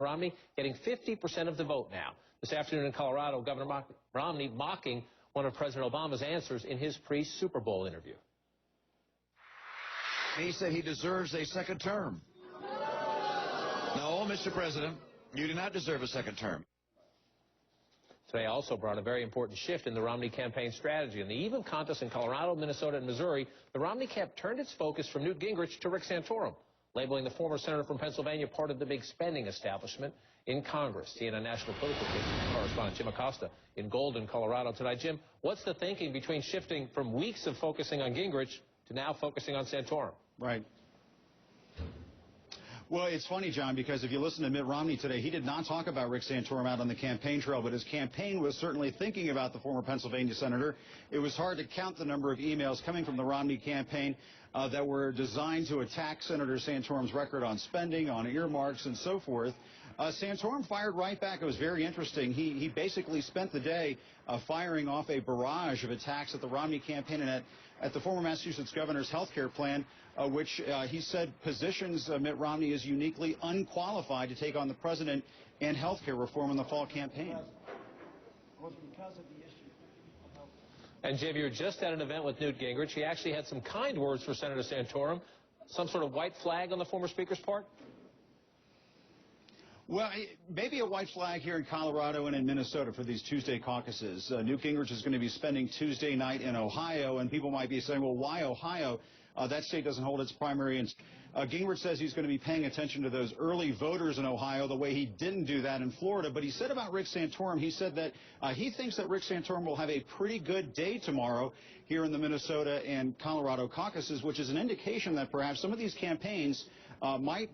Romney getting 50% of the vote now. This afternoon in Colorado, Governor Romney mocking one of President Obama's answers in his pre-Super Bowl interview. He said he deserves a second term. No, Mr. President, you do not deserve a second term. Today also brought a very important shift in the Romney campaign strategy. In the eve of contests in Colorado, Minnesota, and Missouri, the Romney camp turned its focus from Newt Gingrich to Rick Santorum, labeling the former senator from Pennsylvania part of the big spending establishment in Congress. CNN national political correspondent Jim Acosta in Golden, Colorado tonight. Jim, what's the thinking between shifting from weeks of focusing on Gingrich to now focusing on Santorum? Right. Well, it's funny, John, because if you listen to Mitt Romney today, he did not talk about Rick Santorum out on the campaign trail, but his campaign was certainly thinking about the former Pennsylvania senator. It was hard to count the number of emails coming from the Romney campaign that were designed to attack Senator Santorum's record on spending, on earmarks, and so forth. Santorum fired right back. It was very interesting. He basically spent the day firing off a barrage of attacks at the Romney campaign and at the former Massachusetts governor's health care plan, which he said positions Mitt Romney as uniquely unqualified to take on the president and health care reform in the fall campaign. And, Jim, you were just at an event with Newt Gingrich. He actually had some kind words for Senator Santorum. Some sort of white flag on the former speaker's part? Well, maybe a white flag here in Colorado and in Minnesota for these Tuesday caucuses. Newt Gingrich is going to be spending Tuesday night in Ohio, and people might be saying, well, why Ohio? That state doesn't hold its primary. Gingrich says he's going to be paying attention to those early voters in Ohio the way he didn't do that in Florida. But he said about Rick Santorum, he said that he thinks that Rick Santorum will have a pretty good day tomorrow here in the Minnesota and Colorado caucuses, which is an indication that perhaps some of these campaigns might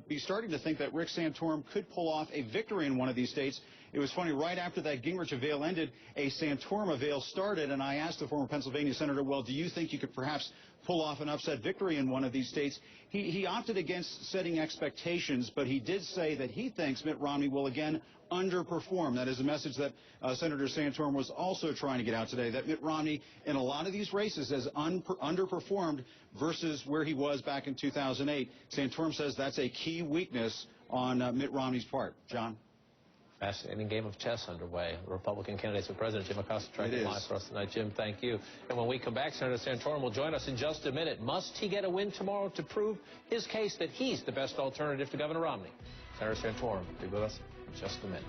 be starting to think that Rick Santorum could pull off a victory in one of these states. It was funny, right after that Gingrich avail ended, a Santorum avail started, and I asked the former Pennsylvania senator, well, do you think you could perhaps pull off an upset victory in one of these states? He opted against setting expectations, but he did say that he thinks Mitt Romney will again underperform. That is a message that Senator Santorum was also trying to get out today, that Mitt Romney in a lot of these races has underperformed versus where he was back in 2008. Santorum says that's a key weakness on Mitt Romney's part. John? Fascinating game of chess underway. The Republican candidates for president, Jim Acosta, tracking live for us tonight. Jim, thank you. And when we come back, Senator Santorum will join us in just a minute. Must he get a win tomorrow to prove his case that he's the best alternative to Governor Romney? Senator Santorum will be with us in just a minute.